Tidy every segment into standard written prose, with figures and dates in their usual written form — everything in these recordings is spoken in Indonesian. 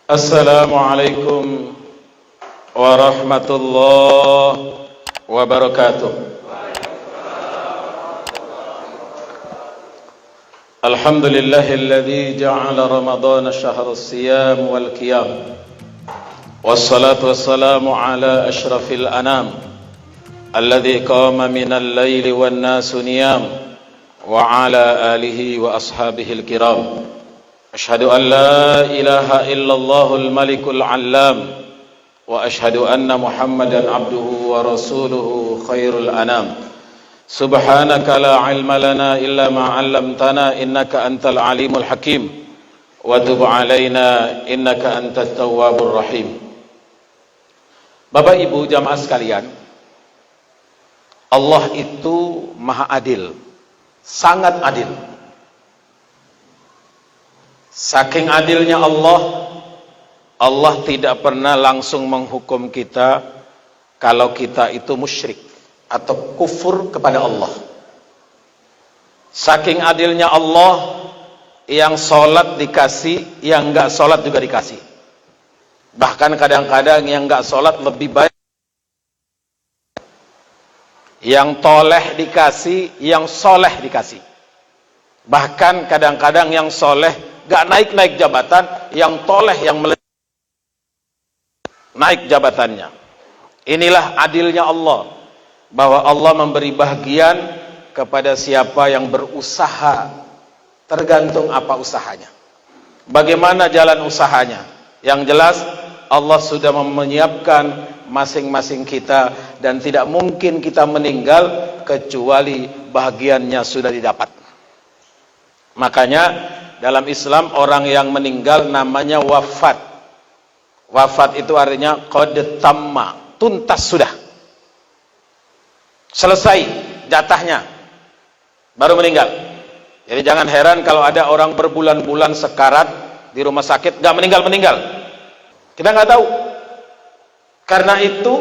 Assalamualaikum warahmatullahi wabarakatuh. Alhamdulillahilladzi ja'ala Ramadhana syahra siyam wal qiyam. Wassalatu wassalamu ala asyrafil anam alladzi qama minal laili wan nasu niyam wa ala alihi wa ashabihil kiram. Asyhadu an la ilaha illallahul malikul allam wa asyhadu anna Muhammadan abduhu wa rasuluhu khairul anam. Subhanaka la ilma lana illa ma 'allamtana innaka antal alimul hakim wa tub 'alaina innaka antat tawwabur rahim. Bapak Ibu jamaah sekalian, Allah itu Maha Adil, sangat adil. Saking adilnya Allah, Allah tidak pernah langsung menghukum kita kalau kita itu musyrik atau kufur kepada Allah. Saking adilnya Allah, yang sholat dikasih, yang enggak sholat juga dikasih. Bahkan kadang-kadang yang enggak sholat lebih baik. Yang toleh dikasih, yang soleh dikasih. Bahkan kadang-kadang yang soleh gak naik-naik jabatan, yang toleh yang naik jabatannya. Inilah adilnya Allah, bahwa Allah memberi bahagian kepada siapa yang berusaha, tergantung apa usahanya, bagaimana jalan usahanya. Yang jelas Allah sudah menyiapkan masing-masing kita, dan tidak mungkin kita meninggal kecuali bahagiannya sudah didapat. Makanya dalam Islam orang yang meninggal namanya wafat. Wafat itu artinya qad tamma, tuntas sudah, selesai jatahnya, baru meninggal. Jadi jangan heran kalau ada orang berbulan-bulan sekarat di rumah sakit gak meninggal-meninggal. Kita nggak tahu. Karena itu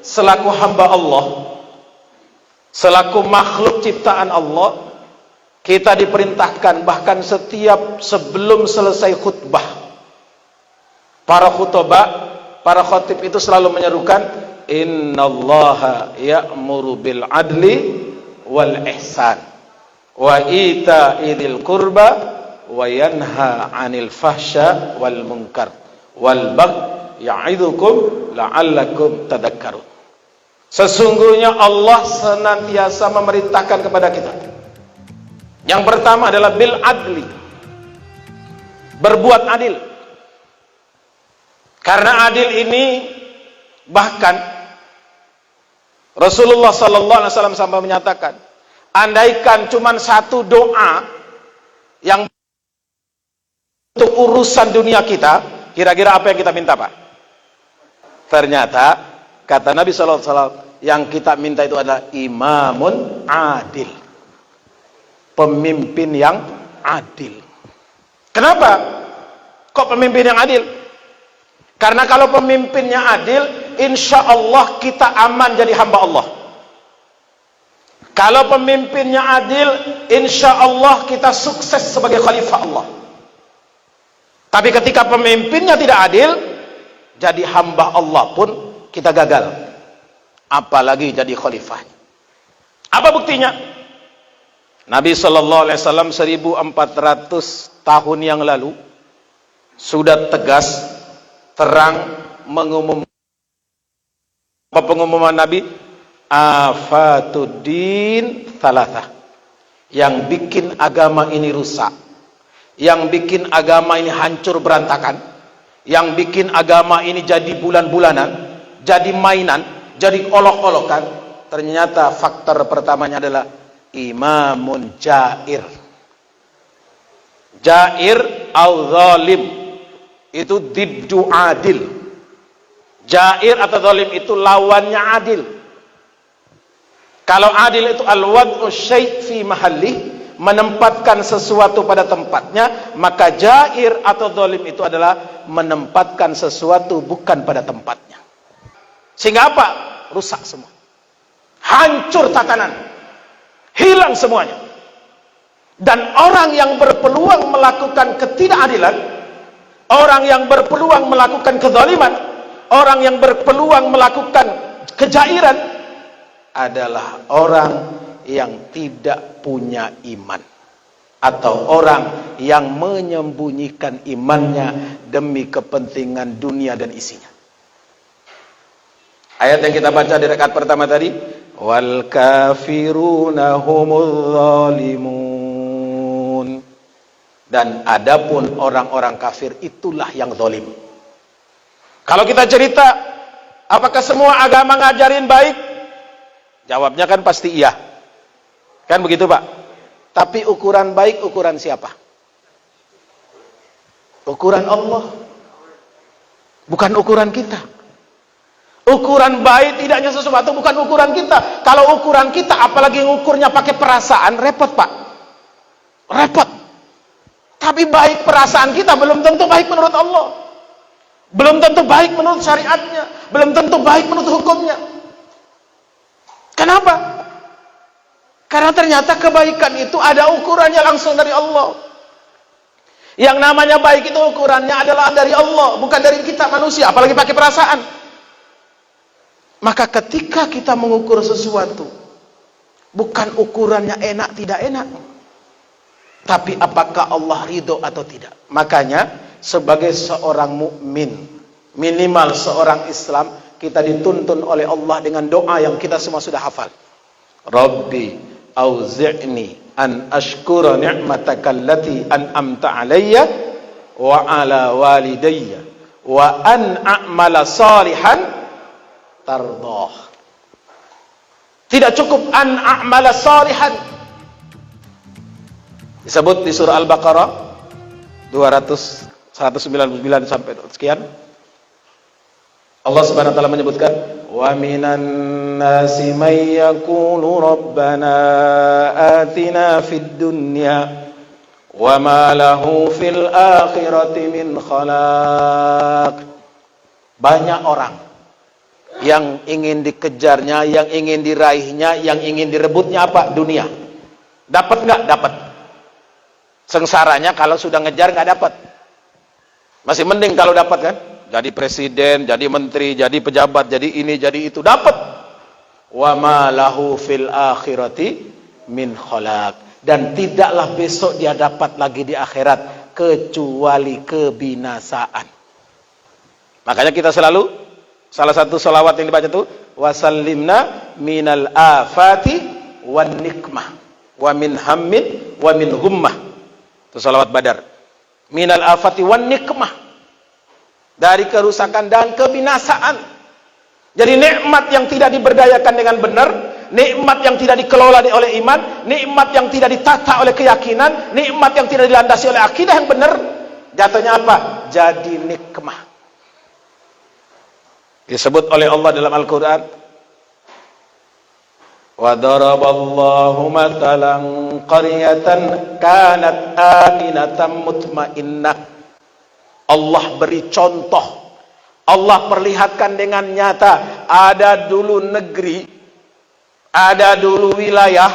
selaku hamba Allah, selaku makhluk ciptaan Allah, kita diperintahkan, bahkan setiap sebelum selesai khutbah, para khutbah, para khatib itu selalu menyerukan innallaha ya'muru bil adli wal ihsan wa ita'idil qurba wa yanha 'anil fahsya wal munkar wal baghi ya'idukum la'allakum tadhakkarun. Sesungguhnya Allah senantiasa memerintahkan kepada kita. Yang pertama adalah bil adli, berbuat adil. Karena adil ini, bahkan Rasulullah sallallahu alaihi wasallam sampai menyatakan, andaikan cuman satu doa yang untuk urusan dunia kita, kira-kira apa yang kita minta, Pak? Ternyata kata Nabi sallallahu alaihi wasallam, yang kita minta itu adalah imamun adil, pemimpin yang adil. Kenapa kok pemimpin yang adil? Karena kalau pemimpinnya adil, insya Allah kita aman jadi hamba Allah. Kalau pemimpinnya adil, insya Allah kita sukses sebagai khalifah Allah. Tapi ketika pemimpinnya tidak adil, jadi hamba Allah pun kita gagal, apalagi jadi khalifahnya. Apa buktinya? Nabi sallallahu alaihi wasallam 1400 tahun yang lalu sudah tegas, terang pengumuman Nabi, afatuddin thalatha, yang bikin agama ini rusak, yang bikin agama ini hancur berantakan, yang bikin agama ini jadi bulan-bulanan, jadi mainan, jadi olok-olokan. Ternyata faktor pertamanya adalah imamun jair. Jair au zalim itu diddu adil. Jair atau zalim itu lawannya adil. Kalau adil itu al-wad'u syai' fi mahalli, menempatkan sesuatu pada tempatnya, maka jair atau zalim itu adalah menempatkan sesuatu bukan pada tempatnya. Sehingga apa? Rusak semua. Hancur tatanan. Hilang semuanya. Dan orang yang berpeluang melakukan ketidakadilan, Orang yang berpeluang melakukan kezaliman, orang yang berpeluang melakukan kejairan adalah orang yang tidak punya iman, atau orang yang menyembunyikan imannya demi kepentingan dunia dan isinya. Ayat yang kita baca di rakaat pertama tadi, wal kafiruna humuz zalimun. Dan adapun orang-orang kafir itulah yang zalim. Kalau kita cerita, apakah semua agama ngajarin baik? Jawabnya kan pasti iya. Kan begitu, Pak? Tapi ukuran baik ukuran siapa? Ukuran Allah. Bukan ukuran kita. Ukuran baik tidaknya sesuatu bukan ukuran kita. Kalau ukuran kita, apalagi ngukurnya pakai perasaan, repot, Pak. Repot. Tapi baik perasaan kita belum tentu baik menurut Allah. Belum tentu baik menurut syariatnya. Belum tentu baik menurut hukumnya. Kenapa? Karena ternyata kebaikan itu ada ukurannya langsung dari Allah. Yang namanya baik itu ukurannya adalah dari Allah, bukan dari kita manusia, apalagi pakai perasaan. Maka ketika kita mengukur sesuatu, bukan ukurannya enak tidak enak, tapi apakah Allah ridho atau tidak. Makanya sebagai seorang mukmin, minimal seorang Islam, kita dituntun oleh Allah dengan doa yang kita semua sudah hafal. Rabbi auzi'ni an ashkura ni'mataka allati an'amta alayya wa ala walidayya wa an a'mala salihan tardah. Tidak cukup an a'mala salihan. Disebut di surah Al-Baqarah 199 sampai sekian. Allah Subhanahu wa taala menyebutkan wa minan nasi may yaqulu rabbana atina fid dunya wa ma lahu fil akhirati min khalaq. Banyak orang yang ingin dikejarnya, yang ingin diraihnya, yang ingin direbutnya apa? Dunia. Dapat enggak? Dapat. Sengsaranya kalau sudah ngejar nggak dapat. Masih mending kalau dapat kan? Jadi presiden, jadi menteri, jadi pejabat, jadi ini, jadi itu, dapat. Wa ma lahu fil akhirati min khalaq. Dan tidaklah besok dia dapat lagi di akhirat kecuali kebinasaan. Makanya kita selalu, salah satu salawat yang dibaca itu, wasallimna minal afati wan nikmah wa min hammin wa min hummah. Itu salawat Badar. Minal afati wan nikmah, dari kerusakan dan kebinasaan. Jadi nikmat yang tidak diberdayakan dengan benar, nikmat yang tidak dikelola oleh iman, nikmat yang tidak ditata oleh keyakinan, nikmat yang tidak dilandasi oleh akidah yang benar, jatuhnya apa? Jadi nikmah. Disebut oleh Allah dalam Al-Quran, wa daraballahu matalan qaryatan kanat aminatan mutmainnah. Allah beri contoh, Allah perlihatkan dengan nyata, ada dulu negeri, ada dulu wilayah,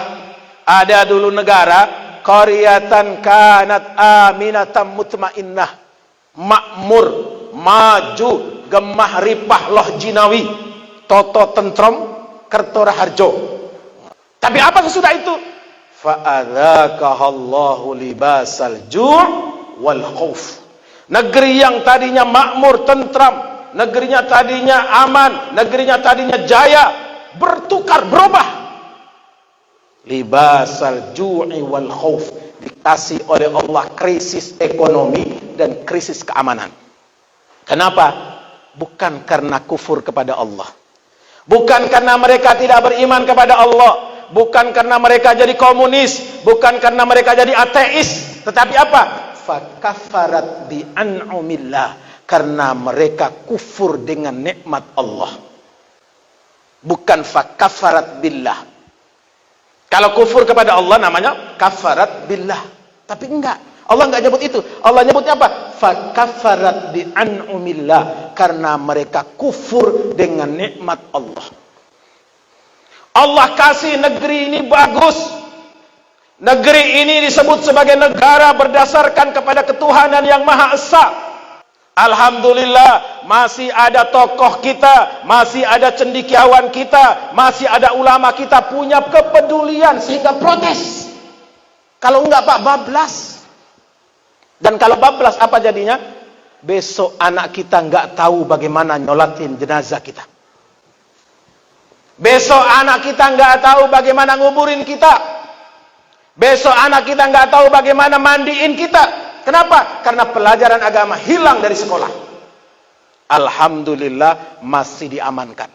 ada dulu negara, qaryatan kanat aminatan mutmainnah, makmur, maju, gemah ripah loh jinawi, toto tentrom, kertora harjo. Tapi apa sesudah itu? Fa'adzaqahallahu libasal ju' wal khauf. Negeri yang tadinya makmur, tentram, negerinya tadinya aman, negerinya tadinya jaya, bertukar, berubah. Libasal ju'i wal khauf, dikasih oleh Allah krisis ekonomi dan krisis keamanan. Kenapa? Bukan karena kufur kepada Allah, bukan karena mereka tidak beriman kepada Allah, bukan karena mereka jadi komunis, bukan karena mereka jadi ateis, tetapi apa? Fakafarat bi an'umillah, karena mereka kufur dengan nikmat Allah. Bukan fakafarat billah. Kalau kufur kepada Allah namanya kafarat billah, tapi enggak. Allah enggak nyebut itu. Allah nyebutnya apa? Fakafarat bi an'umillah, karena mereka kufur dengan nikmat Allah. Allah kasih negeri ini bagus. Negeri ini disebut sebagai negara berdasarkan kepada ketuhanan yang Maha Esa. Alhamdulillah masih ada tokoh kita, masih ada cendekiawan kita, masih ada ulama kita punya kepedulian sehingga protes. Kalau enggak Pak, bablas. Dan kalau bablas apa jadinya? Besok anak kita enggak tahu bagaimana nyolatin jenazah kita. Besok anak kita enggak tahu bagaimana nguburin kita. Besok anak kita enggak tahu bagaimana mandiin kita. Kenapa? Karena pelajaran agama hilang dari sekolah. Alhamdulillah masih diamankan.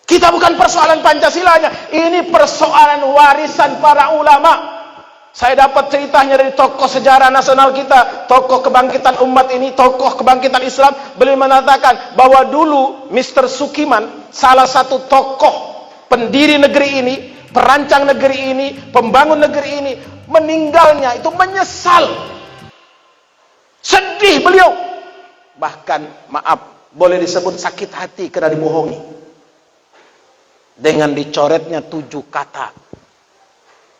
Kita bukan persoalan Pancasilanya, ini persoalan warisan para ulama. Saya dapat ceritanya dari tokoh sejarah nasional kita, tokoh kebangkitan umat ini, tokoh kebangkitan Islam. Beliau mengatakan bahwa dulu Mr. Sukiman, salah satu tokoh pendiri negeri ini, perancang negeri ini, pembangun negeri ini, meninggalnya itu menyesal, sedih beliau, bahkan maaf boleh disebut sakit hati karena dibohongi dengan dicoretnya 7 kata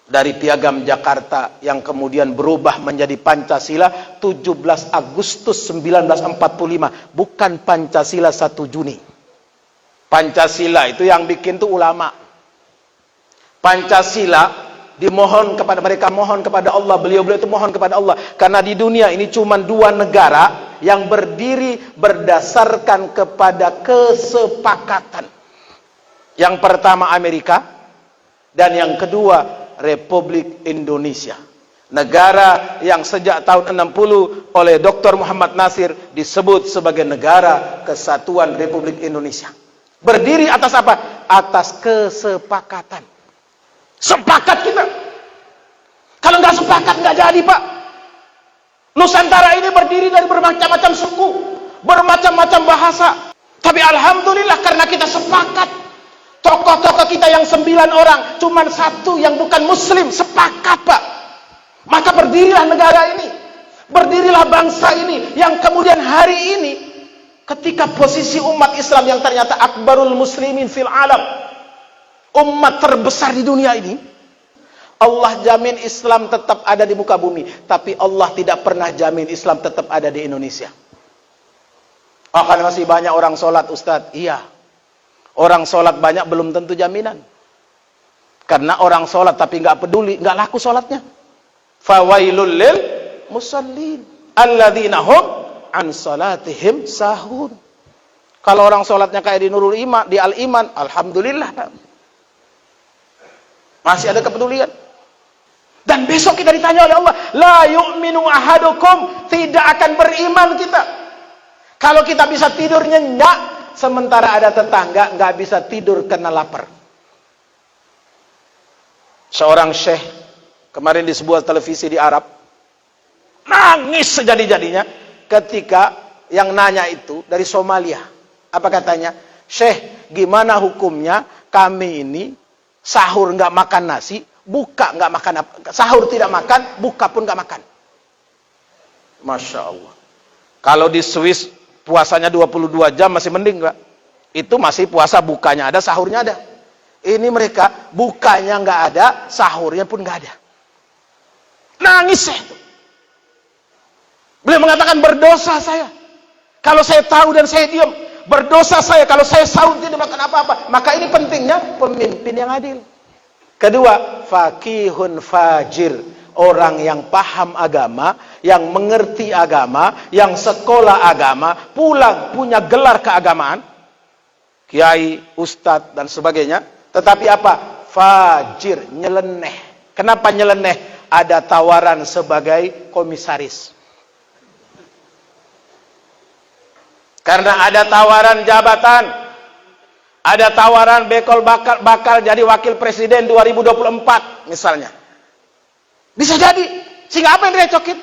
dari Piagam Jakarta yang kemudian berubah menjadi Pancasila 17 Agustus 1945, bukan Pancasila 1 Juni. Pancasila itu yang bikin tuh ulama. Pancasila dimohon kepada mereka, mohon kepada Allah, beliau-beliau itu mohon kepada Allah, karena di dunia ini cuma 2 negara yang berdiri berdasarkan kepada kesepakatan. Yang pertama Amerika, dan yang kedua Republik Indonesia. Negara yang sejak tahun 60 oleh Dr. Muhammad Nasir disebut sebagai Negara Kesatuan Republik Indonesia. Berdiri atas apa? Atas kesepakatan. Sepakat kita. Kalau nggak sepakat nggak jadi Pak. Nusantara ini berdiri dari bermacam-macam suku, bermacam-macam bahasa. Tapi alhamdulillah karena kita sepakat. Tokoh-tokoh kita yang 9 orang, cuman 1 yang bukan muslim, sepakat Pak. Maka berdirilah negara ini, berdirilah bangsa ini, yang kemudian hari ini ketika posisi umat Islam yang ternyata akbarul muslimin fil alam, umat terbesar di dunia ini, Allah jamin Islam tetap ada di muka bumi, tapi Allah tidak pernah jamin Islam tetap ada di Indonesia. Akan masih banyak orang sholat Ustadz. Iya, orang sholat banyak belum tentu jaminan, karena orang sholat tapi nggak peduli, nggak laku sholatnya. Fawailul lil musallin alladzina hum an salatihim sahun. Kalau orang sholatnya kayak di Nurul Iman, di Al Iman, alhamdulillah masih ada kepedulian. Dan besok kita ditanya oleh Allah, la yu'minu ahadukum, tidak akan beriman kita kalau kita bisa tidur nyenyak sementara ada tetangga nggak bisa tidur karena lapar. Seorang syekh kemarin di sebuah televisi di Arab nangis sejadi-jadinya ketika yang nanya itu dari Somalia. Apa katanya? Syekh, gimana hukumnya kami ini sahur nggak makan nasi, buka nggak makan apa, sahur tidak makan, buka pun nggak makan. Masya Allah. Kalau di Swiss puasanya 22 jam masih mending Pak. Itu masih puasa, bukanya ada, sahurnya ada. Ini mereka bukanya nggak ada, sahurnya pun nggak ada. Nangis saya. Beliau mengatakan, berdosa saya kalau saya tahu dan saya diam. Berdosa saya kalau saya sahur tidak makan apa-apa. Maka ini pentingnya pemimpin yang adil. Kedua, faqihun fajir, orang yang paham agama, yang mengerti agama, yang sekolah agama, pula punya gelar keagamaan, kiai, ustadz dan sebagainya. Tetapi apa? Fajir, nyeleneh. Kenapa nyeleneh? Ada tawaran sebagai komisaris. Karena ada tawaran jabatan, ada tawaran bakal jadi wakil presiden 2024 misalnya. Bisa jadi. Sehingga apa yang direcokin?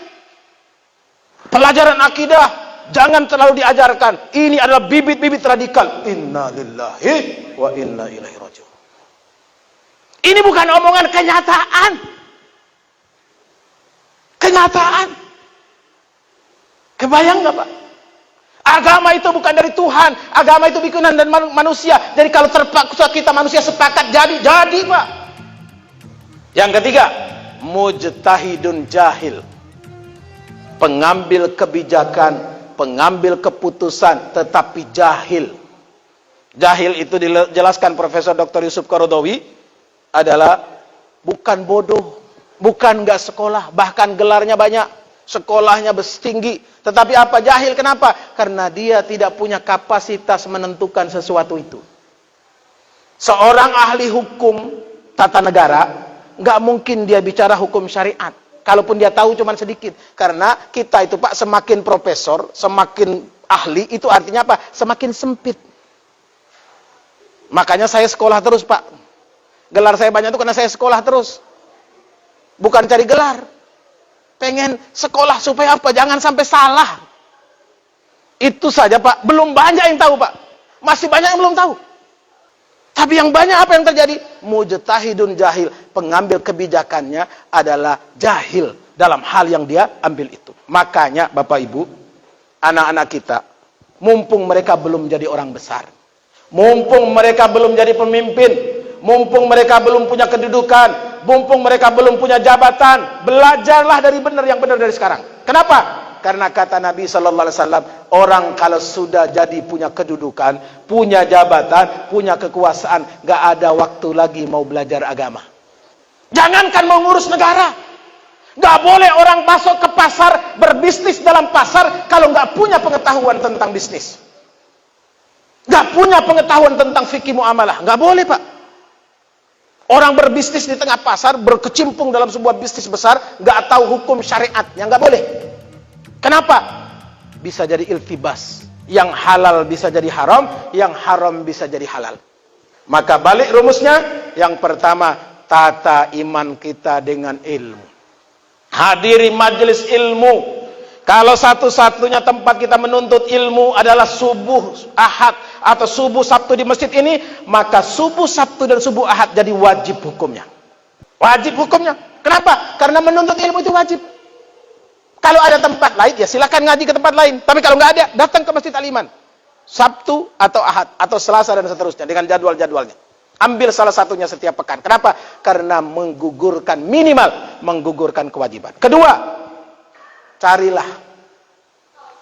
Pelajaran akidah jangan terlalu diajarkan. Ini adalah bibit-bibit radikal. Inna lillahi wa inna ilaihi raji'un. Ini bukan omongan, kenyataan. Kenyataan. Kebayang nggak Pak? Agama itu bukan dari Tuhan, agama itu bikinan dan manusia. Jadi kalau terpaksa kita manusia sepakat jadi Pak. Yang ketiga, mujtahidun jahil, pengambil kebijakan pengambil keputusan tetapi jahil. Jahil itu dijelaskan Profesor Dr. Yusuf Qaradawi adalah bukan bodoh, bukan nggak sekolah, bahkan gelarnya banyak, sekolahnya tinggi, tetapi apa? Jahil. Kenapa? Karena dia tidak punya kapasitas menentukan sesuatu itu. Seorang ahli hukum tata negara nggak mungkin dia bicara hukum syariat. Kalaupun dia tahu cuman sedikit. Karena kita itu Pak, semakin profesor, semakin ahli, itu artinya apa? Semakin sempit. Makanya saya sekolah terus Pak. Gelar saya banyak itu karena saya sekolah terus. Bukan cari gelar. Pengen sekolah supaya apa? Jangan sampai salah. Itu saja Pak. Belum banyak yang tahu Pak. Masih banyak yang belum tahu. Tapi yang banyak apa yang terjadi? Mujtahidun jahil. Pengambil kebijakannya adalah jahil dalam hal yang dia ambil itu. Makanya Bapak Ibu, anak-anak kita, mumpung mereka belum jadi orang besar, mumpung mereka belum jadi pemimpin, mumpung mereka belum punya kedudukan, mumpung mereka belum punya jabatan, belajarlah dari benar yang benar dari sekarang. Kenapa? Karena kata Nabi Sallallahu Alaihi Wasallam, orang kalau sudah jadi punya kedudukan, punya jabatan, punya kekuasaan, gak ada waktu lagi mau belajar agama. Jangankan mau ngurus negara, gak boleh orang masuk ke pasar, berbisnis dalam pasar kalau gak punya pengetahuan tentang bisnis, gak punya pengetahuan tentang fikih muamalah. Gak boleh Pak. Orang berbisnis di tengah pasar, berkecimpung dalam sebuah bisnis besar, gak tahu hukum syariatnya, gak boleh. Kenapa? Bisa jadi iltibas. Yang halal bisa jadi haram, yang haram bisa jadi halal. Maka balik rumusnya, yang pertama, tata iman kita dengan ilmu. Hadiri majelis ilmu. Kalau satu-satunya tempat kita menuntut ilmu adalah subuh Ahad atau subuh Sabtu di masjid ini, maka subuh Sabtu dan subuh Ahad jadi wajib hukumnya. Wajib hukumnya. Kenapa? Karena menuntut ilmu itu wajib. Kalau ada tempat lain, ya silakan ngaji ke tempat lain. Tapi kalau nggak ada, datang ke Masjid Al-Iman. Sabtu atau Ahad, atau Selasa dan seterusnya, dengan jadwal-jadwalnya. Ambil salah satunya setiap pekan. Kenapa? Karena menggugurkan, minimal menggugurkan kewajiban. Kedua, carilah.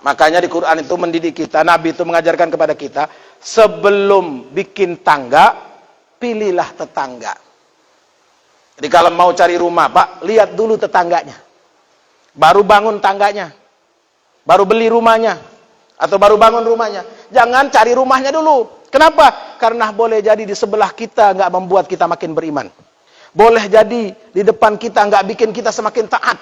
Makanya di Quran itu mendidik kita, Nabi itu mengajarkan kepada kita, sebelum bikin tangga, pilihlah tetangga. Jadi kalau mau cari rumah, Pak, lihat dulu tetangganya. Baru bangun tangganya, baru beli rumahnya, atau baru bangun rumahnya. Jangan cari rumahnya dulu. Kenapa? Karena boleh jadi di sebelah kita nggak membuat kita makin beriman. Boleh jadi di depan kita nggak bikin kita semakin taat.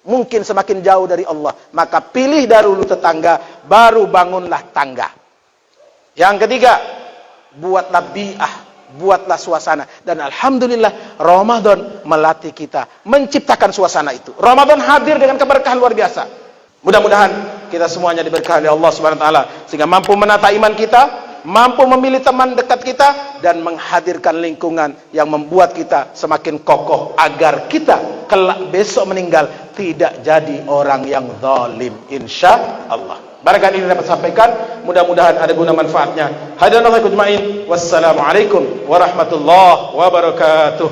Mungkin semakin jauh dari Allah. Maka pilih dahulu tetangga, baru bangunlah tangga. Yang ketiga, buatlah bi'ah, buatlah suasana. Dan alhamdulillah Ramadan melatih kita menciptakan suasana itu. Ramadan hadir dengan keberkahan luar biasa. Mudah-mudahan kita semuanya diberkahi oleh Allah Subhanahu wa taala sehingga mampu menata iman kita, mampu memilih teman dekat kita, dan menghadirkan lingkungan yang membuat kita semakin kokoh agar kita kelak besok meninggal tidak jadi orang yang zalim, insya Allah. Barangkali ini dapat sampaikan, mudah-mudahan ada guna manfaatnya. Hadanallahu ajmain. Wassalamualaikum warahmatullahi wabarakatuh.